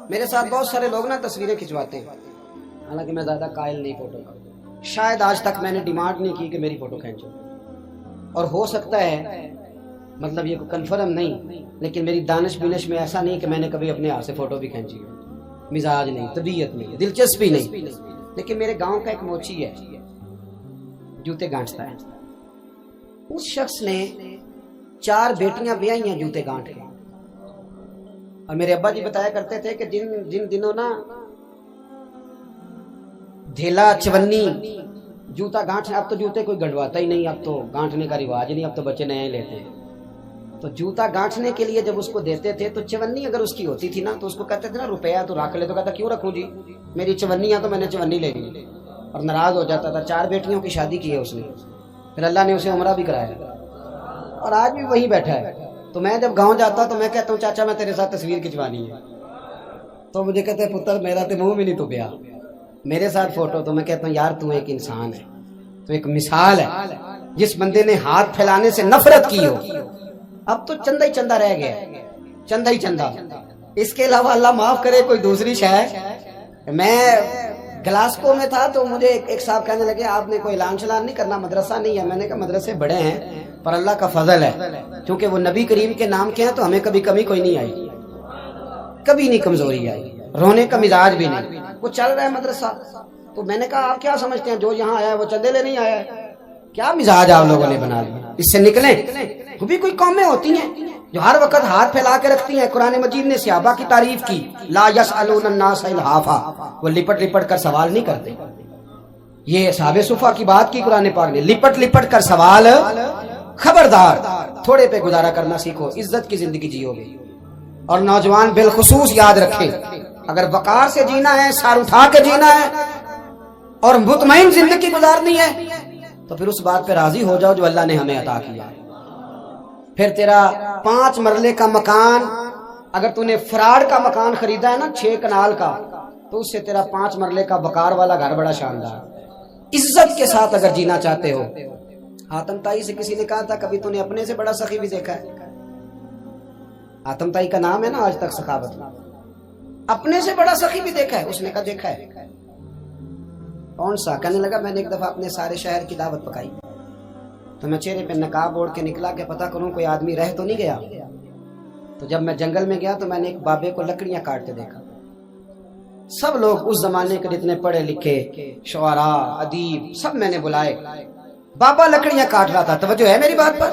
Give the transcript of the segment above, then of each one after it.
میرے ساتھ بہت سارے لوگ نا تصویریں کھنچواتے ہیں، حالانکہ میں زیادہ قائل نہیں فوٹو کا، شاید آج تک میں نے ڈیمانڈ نہیں کی کہ میری فوٹو کھینچو، اور ہو سکتا ہے مطلب یہ کنفرم نہیں، لیکن میری دانش بینش میں ایسا نہیں کہ میں نے کبھی اپنے ہاتھ سے فوٹو بھی کھینچی ہو، مزاج نہیں، طبیعت نہیں، دلچسپی نہیں۔ لیکن میرے گاؤں کا ایک موچی ہے، جوتے گانٹتا ہے، اس شخص نے 4 بیٹیاں بیائی ہیں جوتے گانٹ کے، اور میرے ابا جی بتایا کرتے تھے کہ جن دنوں نا ڈھیلا چونی جوتا گانٹنے، اب تو جوتے کوئی گنڈواتا ہی نہیں، اب تو گانٹنے کا رواج نہیں، اب تو بچے نئے لیتے ہیں، تو جوتا گانٹنے کے لیے جب اس کو دیتے تھے تو چونی اگر اس کی ہوتی تھی نا تو اس کو کہتے تھے نا روپیہ تو رکھ لے، تو کہتا کیوں رکھوں جی، میری چونیاں تو میں نے چونی لے لی، اور ناراض ہو جاتا تھا۔ 4 بیٹیوں کی شادی کی ہے اس نے، پھر اللہ نے اسے عمرہ بھی کرایا، اور آج بھی وہیں بیٹھا ہے۔ تو میں جب گاؤں جاتا تو میں کہتا ہوں چاچا میں تیرے ساتھ تصویر کھنچوانی ہے، تو مجھے کہتے ہیں پتر میرا تو منہ بھی نہیں تو پیا میرے ساتھ فوٹو، تو میں کہتا ہوں یار تو ایک انسان ہے، تو ایک مثال ہے، جس بندے نے ہاتھ پھیلانے سے نفرت کی ہو، اب تو چندہ ہی چندہ رہ گیا، چندہ ہی چندہ، اس کے علاوہ اللہ معاف کرے کوئی دوسری شے۔ میں گلاسکو میں تھا تو مجھے ایک صاحب کہنے لگے آپ نے کوئی اعلان شلان نہیں کرنا، مدرسہ نہیں ہے؟ میں نے کہا مدرسے بڑے ہیں پر اللہ کا فضل ہے، کیونکہ وہ نبی کریم کے نام کے ہیں تو ہمیں کبھی کمی کوئی نہیں آئی، کبھی نہیں کمزوری آئی، رونے کا مزاج بھی نہیں، وہ چل رہا ہے مدرسہ۔ تو میں نے کہا آپ کیا سمجھتے ہیں جو یہاں آیا ہے وہ چندے لے نہیں آیا ہے؟ کیا مزاج آپ لوگوں نے بنا لیا، اس سے نکلیں۔ وہ بھی کوئی قومیں ہوتی ہیں جو ہر وقت ہاتھ پھیلا کے رکھتی ہیں۔ قرآن مجید نے صحابہ کی تعریف کی، لا یسألون الناس الحافا، وہ لپٹ لپٹ کر سوال نہیں کرتے۔ یہ اصحاب صفا کی بات کی قرآن پاک نے، لپٹ لپٹ کر سوال، خبردار تھوڑے پہ گزارا کرنا سیکھو، عزت کی زندگی جیو گے۔ اور نوجوان بالخصوص یاد رکھیں، اگر وقار سے جینا ہے، سر اٹھا کے جینا ہے اور مطمئن زندگی گزارنی ہے تو پھر اس بات پہ راضی ہو جاؤ جو اللہ نے ہمیں عطا کیا ہے۔ پھر تیرا 5 مرلے کا مکان، اگر تو نے فراڈ کا مکان خریدا ہے نا 6 کنال کا، تو اس سے تیرا 5 مرلے کا بکار والا گھر بڑا شاندار۔ عزت کے ساتھ اگر جینا چاہتے ہو، حاتم تائی سے کسی نے کہا تھا کبھی تو نے اپنے سے بڑا سخی بھی دیکھا ہے؟ حاتم تائی کا نام ہے نا آج تک سخاوت میں، اپنے سے بڑا سخی بھی دیکھا ہے؟ اس نے کہا دیکھا ہے۔ کون سا؟ کہنے لگا میں نے ایک دفعہ اپنے سارے شہر کی دعوت پکائی تو میں چہرے پہ نقاب اوڑھ کے نکلا کہ پتہ کروں کوئی آدمی رہ تو نہیں گیا۔ تو جب میں جنگل میں گیا تو میں نے ایک بابے کو لکڑیاں کاٹتے دیکھا۔ سب لوگ اس زمانے کے جتنے پڑھے لکھے شعراء ادیب سب میں نے بلائے، بابا لکڑیاں کاٹ رہا تھا، توجہ ہے میری بات پر؟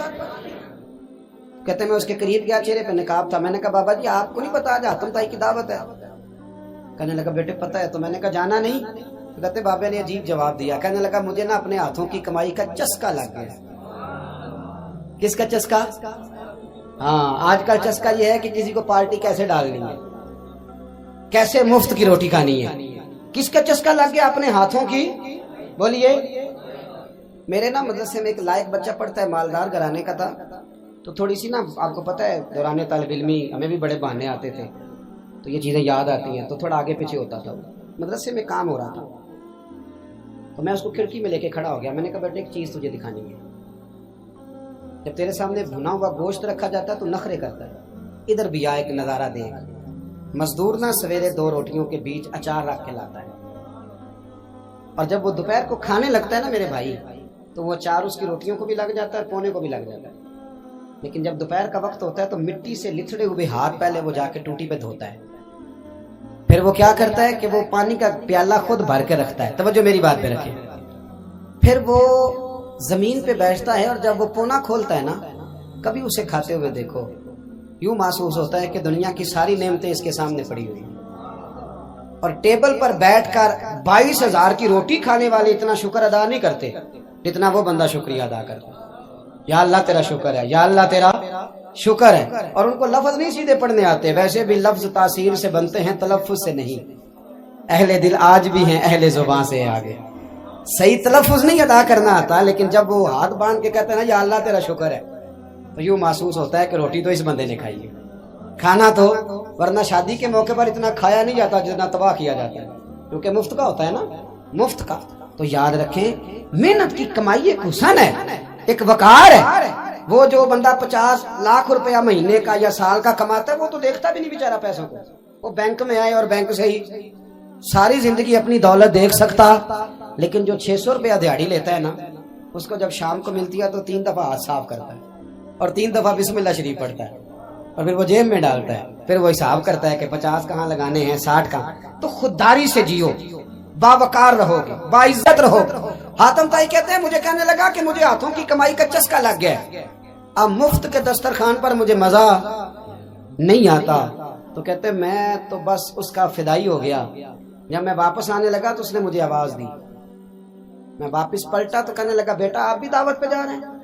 کہتے میں اس کے قریب گیا، چہرے پہ نقاب تھا، میں نے کہا بابا جی آپ کو نہیں پتا آج حاتم تائی کی دعوت ہے؟ کہنے لگا بیٹے پتہ ہے، تو میں نے کہا جانا نہیں؟ تو کہتے بابا نے عجیب جواب دیا، کہنے لگا مجھے نا اپنے ہاتھوں کی کمائی کا چسکا لگ گیا۔ کس کا چسکا؟ ہاں، آج کل چسکا یہ ہے کہ کسی کو پارٹی کیسے ڈالنی ہے، کیسے مفت کی روٹی کھانی ہے۔ کس کا چسکا لگ گیا؟ اپنے ہاتھوں کی۔ بولیے۔ میرے نا مدرسے میں ایک لائق بچہ پڑھتا ہے، مالدار گھرانے کا تھا، تو تھوڑی سی نا آپ کو پتہ ہے دوران طالب علمی ہمیں بھی بڑے بہانے آتے تھے، تو یہ چیزیں یاد آتی ہیں، تو تھوڑا آگے پیچھے ہوتا تھا۔ مدرسے میں کام ہو رہا تھا تو میں اس کو کھڑکی میں لے کے کھڑا ہو گیا، میں نے کہا بیٹے ایک چیز تجھے دکھانی ہے، جب تیرے سامنے بھنا ہوا گوشت رکھا جاتا ہے تو نخرے کرتا ہے، ادھر بھی آ ایک نظارہ دیکھ۔ مزدور نہ سویرے 2 روٹیوں کے بیچ اچار رکھ کے لاتا ہے، اور جب وہ دوپہر کو کھانے لگتا ہے نا میرے بھائی، تو وہ اچار اس کی روٹیوں کو بھی لگ جاتا ہے اور پونے کو بھی لگ جاتا ہے۔ لیکن جب دوپہر کا وقت ہوتا ہے تو مٹی سے لتھڑے ہوئے ہاتھ پہلے وہ جا کے ٹوٹی پہ دھوتا ہے، پھر وہ کیا کرتا ہے کہ وہ پانی کا پیالہ خود بھر کے رکھتا ہے، توجہ میری بات پہ رکھیں، پھر وہ زمین پہ بیٹھتا ہے، اور جب وہ پونا کھولتا ہے نا، کبھی اسے کھاتے ہوئے دیکھو، یوں محسوس ہوتا ہے کہ دنیا کی ساری نعمتیں اس کے سامنے پڑی ہوئی ہیں، اور ٹیبل پر بیٹھ کر 22,000 کی روٹی کھانے والے اتنا شکر ادا نہیں کرتے جتنا وہ بندہ شکریہ ادا کرتا ہے۔ یا اللہ تیرا شکر ہے، یا اللہ تیرا شکر ہے۔ اور ان کو لفظ نہیں سیدھے پڑھنے آتے، ویسے بھی لفظ تاثیر سے بنتے ہیں تلفظ سے نہیں، اہل دل آج بھی ہیں اہل زبان سے آگے، صحیح تلفظ نہیں ادا کرنا آتا، لیکن جب وہ ہاتھ باندھ کے کہتے ہیں نا یا اللہ تیرا شکر ہے، تو یوں محسوس ہوتا ہے کہ روٹی تو اس بندے نے کھائی ہے، کھانا تو، ورنہ شادی کے موقع پر اتنا کھایا نہیں جاتا جتنا تباہ کیا جاتا ہے، کیونکہ مفت کا ہوتا ہے نا، مفت کا۔ تو یاد رکھیں محنت کی کمائی ایک حسن ہے، ایک وقار ہے۔ وہ جو بندہ 50 لاکھ روپیہ مہینے کا یا سال کا کماتا ہے وہ تو دیکھتا بھی نہیں بیچارہ پیسوں کو، وہ بینک میں آئے اور بینک سے ہی ساری زندگی اپنی دولت دیکھ سکتا، لیکن جو 600 روپیہ دیہاڑی لیتا ہے نا، اس کو جب شام کو ملتی ہے تو 3 دفعہ ہاتھ صاف کرتا ہے اور 3 دفعہ بسم اللہ شریف پڑھتا ہے اور پھر وہ جیب میں ڈالتا ہے، پھر وہ حساب کرتا ہے کہ 50 کہاں لگانے ہیں، 60 کہاں۔ تو خودداری سے جیو، باوقار رہو گے، باعزت رہو گے۔ حاتم طائی کہتے ہیں مجھے کہنے لگا کہ مجھے ہاتھوں کی کمائی کا چسکا لگ گیا، اب مفت کے دسترخوان پر مجھے مزہ نہیں آتا۔ تو کہتے میں تو بس اس کا فدائی ہو گیا۔ جب میں واپس آنے لگا تو اس نے مجھے آواز دی، میں واپس پلٹا تو کہنے لگا بیٹا آپ بھی دعوت پہ جا رہے ہیں؟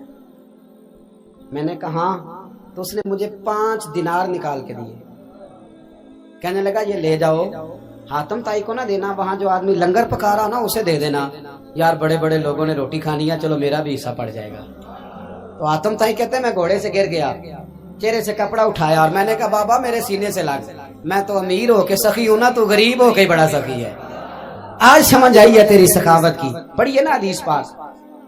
میں نے کہا ہاں۔ تو اس نے مجھے 5 دینار نکال کے دیے، کہنے لگا یہ لے جاؤ، حاتم طائی کو نہ دینا، وہاں جو آدمی لنگر پکا رہا نا اسے دے دینا، یار بڑے بڑے لوگوں نے روٹی کھانی ہے، چلو میرا بھی حصہ پڑ جائے گا۔ تو حاتم طائی کہتے ہیں میں گھوڑے سے گر گیا، چہرے سے کپڑا اٹھایا اور میں نے کہا بابا میرے سینے سے لگ، میں تو امیر ہو کے سخی ہوں نا، تو غریب ہو کے بڑا سخی ہے۔ آج سمجھ آئی ہے تیری سخاوت کی۔ پڑھیے نا حدیث پاک،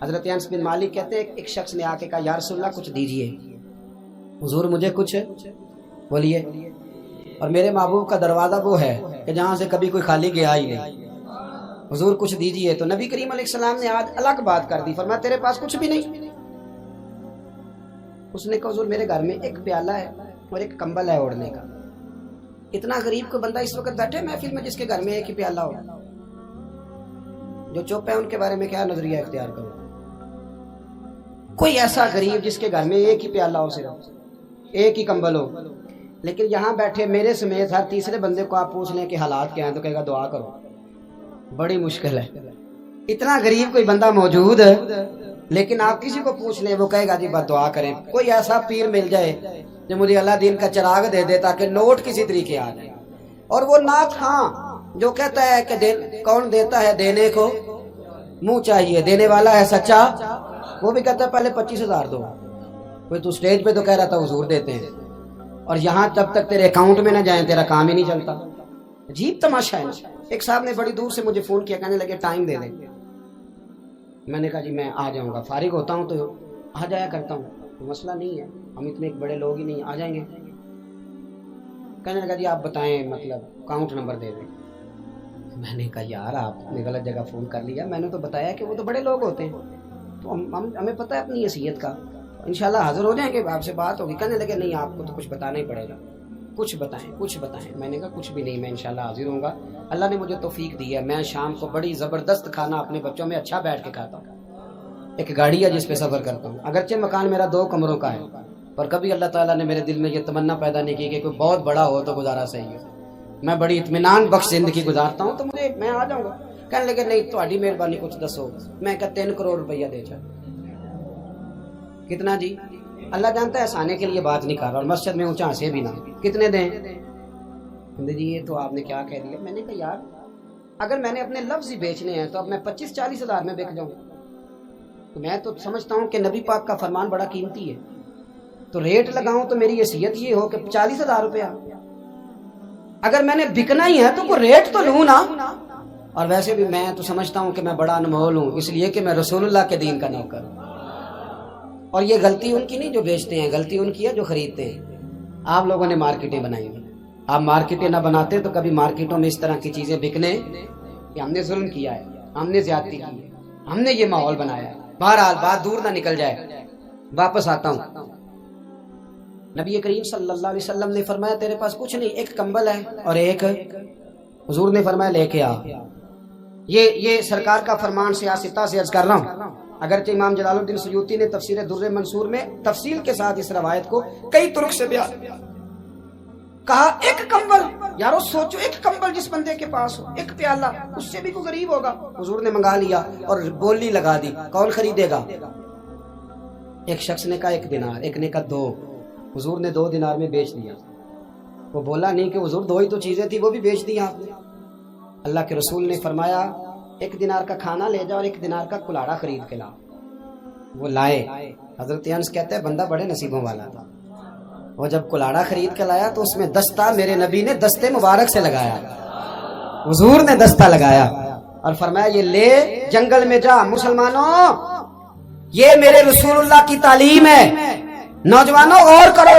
حضرت انس بن مالک کہتے ہیں ایک شخص نے آ کے کہا یا رسول اللہ کچھ دیجئے، حضور مجھے کچھ بولیے، اور میرے محبوب کا دروازہ وہ ہے کہ جہاں سے کبھی کوئی خالی گیا ہی نہیں، حضور کچھ دیجئے۔ تو نبی کریم علیہ السلام نے آج الگ بات کر دی، فرمایا تیرے پاس کچھ بھی نہیں؟ اس نے کہا حضور میرے گھر میں ایک پیالہ ہے اور ایک کمبل ہے اوڑھنے کا۔ اتنا غریب کو بندہ اس وقت بیٹھے محفل میں جس کے گھر میں ایک ہی پیالہ ہو؟ جو چپ ہے ان کے بارے میں کیا نظریہ اختیار کرو؟ کوئی ایسا غریب جس کے گھر میں ایک ہی پیالہ ہو، صرف ایک ہی کمبل ہو، لیکن یہاں بیٹھے میرے سمیت ہر تیسرے بندے کو آپ پوچھ لیں کہ حالات کیا ہیں تو کہے گا دعا کرو، بڑی مشکل ہے۔ اتنا غریب کوئی بندہ موجود ہے، لیکن آپ کسی کو پوچھ لیں وہ کہے گا جی بس دعا کریں۔ کوئی ایسا پیر مل جائے جو مجھے اللہ دین کا چراغ دے دے تاکہ نوٹ کسی طریقے آ جائے، اور وہ نعت خاں جو کہتا ہے کہ کون دیتا ہے دینے کو منہ چاہیے، دینے والا ہے سچا، وہ بھی کہتا ہے پہلے 25,000 دو۔ کوئی تو سٹیج پہ تو کہہ رہا تھا حضور دیتے ہیں، اور یہاں جب تک تیرے اکاؤنٹ میں نہ جائیں تیرا کام ہی نہیں چلتا۔ عجیب تماشا ہے۔ ایک صاحب نے بڑی دور سے مجھے فون کیا، کہنے لگے ٹائم دے دیں۔ میں نے کہا جی میں آ جاؤں گا، فارغ ہوتا ہوں تو آ جایا کرتا ہوں، تو مسئلہ نہیں ہے، ہم اتنے بڑے لوگ ہی نہیں، آ جائیں گے۔ کہنے لگا جی آپ بتائیں مطلب اکاؤنٹ نمبر دے دیں۔ میں نے کہا یار آپ نے غلط جگہ فون کر لیا، میں نے تو بتایا کہ وہ تو بڑے لوگ ہوتے ہیں، تو ہمیں پتہ ہے اپنی حیثیت کا، انشاءاللہ حاضر ہو جائیں گے، آپ سے بات ہوگی۔ کہنے لگے نہیں آپ کو تو کچھ بتانا ہی پڑے گا، کچھ بتائیں کچھ بتائیں۔ میں نے کہا کچھ بھی نہیں، میں انشاءاللہ حاضر ہوں گا، اللہ نے مجھے توفیق دی ہے، میں شام کو بڑی زبردست کھانا اپنے بچوں میں اچھا بیٹھ کے کھاتا ہوں، ایک گاڑی ہے جس پہ سفر کرتا ہوں، اگرچہ مکان میرا 2 کمروں کا ہے، پر کبھی اللہ تعالیٰ نے میرے دل میں یہ تمنا پیدا نہیں کی کہ کوئی بہت بڑا ہو تو گزارا صحیح ہے، میں بڑی اطمینان بخش زندگی گزارتا ہوں، تو میں آ جاؤں گا۔ کہنے لگے نہیں تہاڈی مہربانی کچھ دسو۔ میں کہا 3 کروڑ روپیہ دے چا۔ کتنا جی؟ اللہ جانتا ہے ہنسانے کے لیے بات نہیں کر رہا، اور مسجد میں اونچا ہنسے بھی نہ۔ کتنے دیں؟ جی یہ تو آپ نے کیا کہہ دیا۔ میں نے کہا یار اگر میں نے اپنے لفظ ہی بیچنے ہیں تو اب میں 25-40 ہزار میں بک جاؤں، تو میں تو سمجھتا ہوں کہ نبی پاک کا فرمان بڑا قیمتی ہے، تو ریٹ لگاؤں تو میری حیثیت یہ ہو کہ 40,000 روپیہ۔ اگر میں نے بکنا ہی ہے تو کوئی ریٹ تو لوں نا۔ اور ویسے بھی میں تو سمجھتا ہوں کہ میں بڑا انمول ہوں، اس لیے کہ میں رسول اللہ کے دین کا نوکر ہوں، اور یہ غلطی ان کی نہیں جو بیچتے ہیں، غلطی ان کی ہے جو خریدتے ہیں۔ آپ لوگوں نے مارکیٹیں بنائی ہیں، آپ مارکیٹیں نہ بناتے تو کبھی مارکیٹوں میں اس طرح کی چیزیں بکنے کہ ہم نے ظلم کیا ہے، ہم نے زیادتی کی ہے، ہم نے یہ ماحول بنایا ہے۔ بہرحال بات دور نہ نکل جائے، واپس آتا ہوں۔ نبی کریم صلی اللہ علیہ وسلم نے فرمایا تیرے پاس کچھ نہیں، ایک کمبل ہے اور ایک، حضور نے فرمایا لے کے آ۔ یہ سرکار کا فرمان سیاستہ سے عرض کر رہا ہوں، اگرچہ امام جلال الدین سیوطی نے تفسیر در منصور میں تفصیل کے ساتھ اس روایت کو کئی طرق سے بیان کہا۔ ایک کمبل، یارو سوچو ایک کمبل جس بندے کے پاس ہو، ایک پیالہ، اس سے بھی کوئی غریب ہوگا۔ حضور نے منگا لیا اور بولی لگا دی، کون خریدے گا؟ ایک شخص نے کہا 1 دینار، ایک نے کہا 2، حضور نے 2 دینار میں بیچ دیا۔ وہ بولا نہیں کہ حضور 2 ہی تو چیزیں تھی، وہ بھی بیچ دی آپ نے۔ اللہ کے رسول نے فرمایا 1 دینار کا کھانا لے جا اور 1 دینار کا کلاڑا خرید کے لا۔ وہ لائے۔ حضرت انس کہتے ہیں بندہ بڑے نصیبوں والا تھا، وہ جب کلاڑا خرید کے لایا تو اس میں دستہ میرے نبی نے دستے مبارک سے لگایا، حضور نے دستہ لگایا اور فرمایا یہ لے جنگل میں جا۔ مسلمانوں یہ میرے رسول اللہ کی تعلیم ہے، نوجوانوں اور کرو،